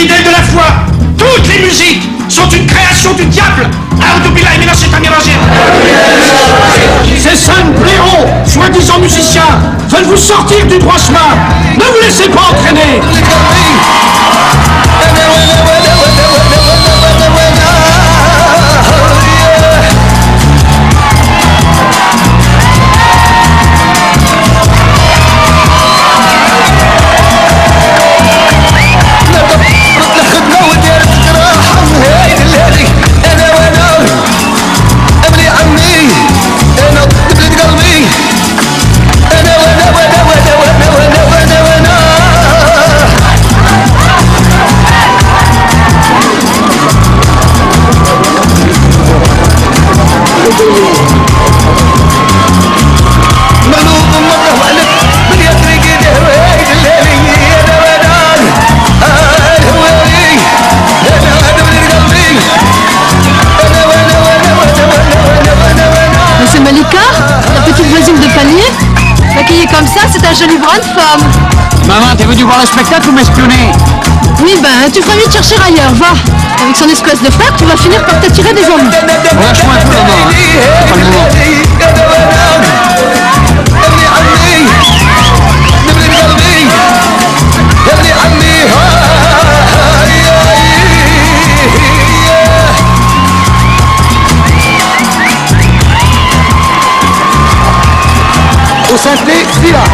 fidèles de la foi, toutes les musiques sont une création du diable. Ces cinq blaireaux, soi-disant musiciens, veulent vous sortir du droit chemin. Ne vous laissez pas entraîner. Comme ça, c'est un joli bras de femme. Maman, t'es venu voir le spectacle ou m'espionner? Oui, ben, tu ferais mieux de chercher ailleurs, va. Avec son espèce de frère, tu vas finir par t'attirer des ennuis. Relâche-moi un peu, maman, hein. C'est pas le moment. Au synthé, Silla.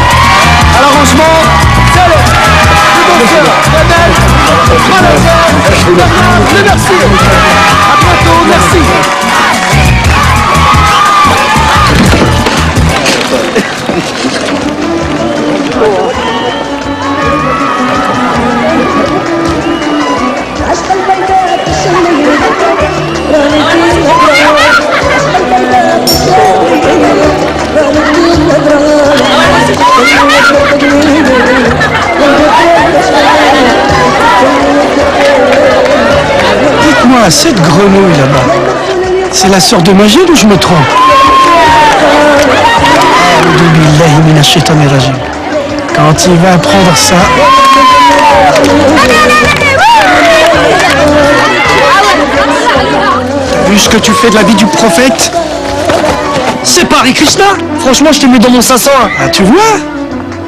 À l'arrangement, Zelle. Le danseur, Daniel. Manager, le merci. À bientôt, merci. Dites-moi, cette grenouille là-bas, c'est la sœur de Majid ou je me trompe? Quand il va apprendre ça... T'as vu ce que tu fais de la vie du prophète? C'est pas Hare Krishna. Franchement, je t'ai mis dans mon 500. Ah, tu vois?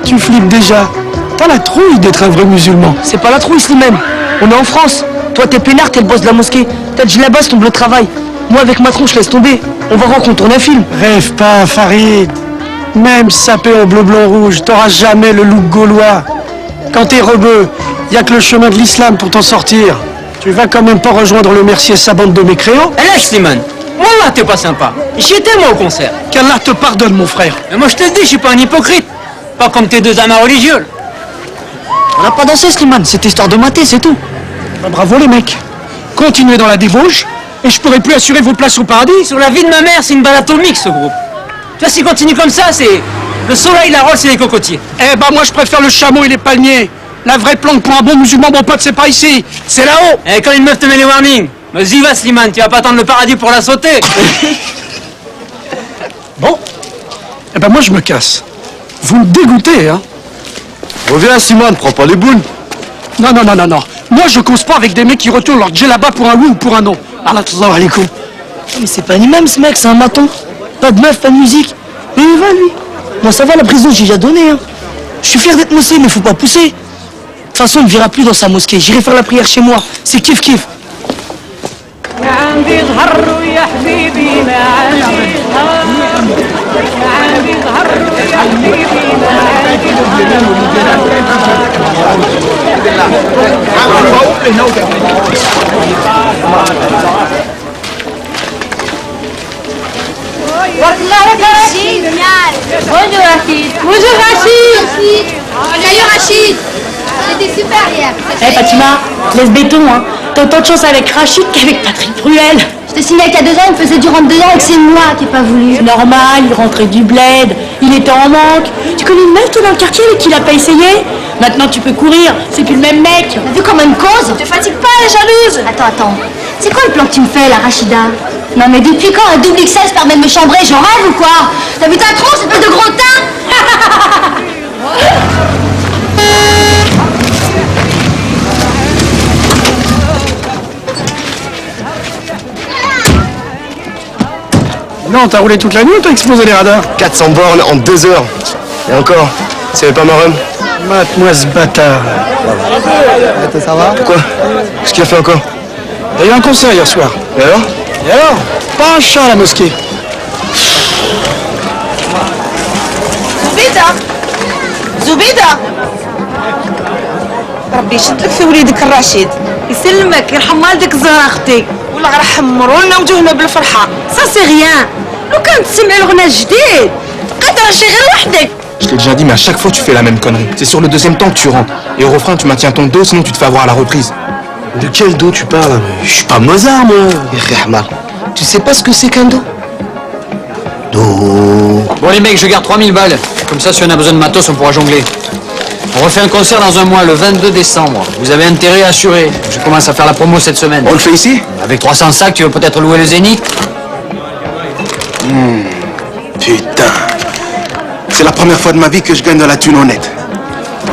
Tu flippes déjà. T'as la trouille d'être un vrai musulman. C'est pas la trouille, Slimane. On est en France. Toi, t'es peinard, t'es le boss de la mosquée. T'as dit là-bas, c'est ton bleu de travail. Moi, avec ma tronche, laisse tomber. On va voir qu'on tourne un film. Rêve pas, Farid. Même sapé en bleu, blanc, rouge, t'auras jamais le look gaulois. Quand t'es rebeu, y a que le chemin de l'islam pour t'en sortir. Tu vas quand même pas rejoindre le Mercier sa bande de mécréants? Eh là, Slimane, moi là, t'es pas sympa. J'y étais, moi, au concert. Qu'Allah te pardonne, mon frère. Mais moi, je te le dis, je suis pas un hypocrite. Pas comme tes deux amas religieux. On n'a pas dansé, Slimane. C'est histoire de mater, c'est tout. Bah, bravo, les mecs. Continuez dans la débauche, et je pourrai plus assurer vos places au paradis. Sur la vie de ma mère, c'est une balle atomique, ce groupe. Tu vois, s'il continue comme ça, c'est... Le soleil, la Rolls et les cocotiers. Eh ben, moi, je préfère le chameau et les palmiers. La vraie planque pour un bon musulman, mon pote, c'est pas ici. C'est là-haut. Eh, quand une meuf te met les warnings, vas-y, va, Slimane, tu vas pas attendre le paradis pour la sauter. Bon. Eh ben, moi, je me casse. Vous me dégoûtez, hein. Reviens, Simone, prends pas les boules. Non. Moi, je cause pas avec des mecs qui retournent leur djellaba pour un oui ou pour un non. Allah alaikum. Mais c'est pas un imam, ce mec, c'est un maton. Pas de meuf, pas de musique. Mais il va, lui. Moi, ça va, la prison, j'ai déjà donné, hein. Je suis fier d'être mossé, mais faut pas pousser. De toute façon, il ne verra plus dans sa mosquée. J'irai faire la prière chez moi. C'est kiff-kiff. Génial. Bonjour Rachid. Bonjour Rachid. Salut Rachid. C'était super hier. Eh Fatima, laisse béton, hein. T'as autant de chance avec Rachid qu'avec Patrick Bruel. Je te signale qu'il y a 2 ans, il faisait du rentre-dedans et que c'est moi qui n'ai pas voulu. C'est normal, il rentrait du bled, il était en manque. Tu connais une meuf toi dans le quartier avec qui il a pas essayé? Maintenant tu peux courir, c'est plus le même mec. T'as vu comment il me cause? Te fatigue pas, elle est jalouse. Attends. C'est quoi le plan que tu me fais, la Rachida? Non mais depuis quand un double XS permet de me chambrer? J'en rêve ou quoi? T'as vu ta tronche, espèce de gros teint? Non, t'as roulé toute la nuit ou t'as explosé les radars? 400 bornes en 2 heures. Et encore, c'est pas ma rhum. Mate-moi ce bâtard. Ça va? Quoi? Qu'est-ce qu'il a fait encore? Il y a eu un concert hier soir. Et alors? Et alors? Pas un chat à la mosquée. زبيدة ربي يشدلك في وليدك الرشيد يسلمك يرحم والدك الزهرة اختي ولا غير حمروا لنا وجوهنا بالفرحة سا سي ريان لو كان تسمعي الغنى الجديد قد راشي غير وحدك. Je t'ai déjà dit, mais à chaque fois tu fais la même connerie. C'est sur le deuxième temps que tu rentres. Et au refrain, tu maintiens ton dos, sinon tu te fais avoir à la reprise. De quel dos tu parles? Je suis pas Mozart, moi. Rahman, tu sais pas ce que c'est qu'un dos? Bon les mecs, je garde 3000 balles. Comme ça, si on a besoin de matos, on pourra jongler. On refait un concert dans un mois, le 22 décembre. Vous avez intérêt à assurer. Je commence à faire la promo cette semaine. On le fait ici? Avec 300 sacs, tu veux peut-être louer le Zénith? Putain. C'est la première fois de ma vie que je gagne de la thune honnête.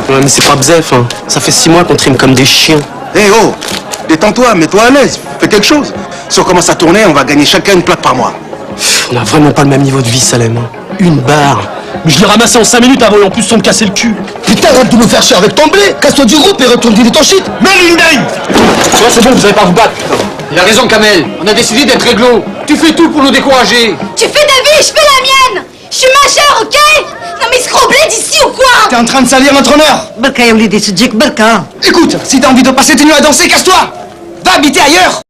Ouais, mais c'est pas bzef, hein. Ça fait 6 mois qu'on trime comme des chiens. Eh oh, détends-toi, mets-toi à l'aise, fais quelque chose. Si on commence à tourner, on va gagner chacun une plaque par mois. On a vraiment pas le même niveau de vie, Salem. Hein. Une barre. Mais je l'ai ramassé en 5 minutes avant et en plus sans me casser le cul. Putain, arrête de nous faire chier avec ton blé. Casse-toi du groupe et retourne vider ton shit. Tu vois, c'est bon, vous allez pas vous battre. Il a raison, Kamel. On a décidé d'être réglo. Tu fais tout pour nous décourager. Tu fais ta vie, je fais la mienne. Je suis majeure, ok? Non mais scroblé d'ici ou quoi? T'es en train de salir notre honneur. بركة يا وليدي تجيك بركة. Écoute, si t'as envie de passer tes nuits à danser, casse-toi. Va habiter ailleurs.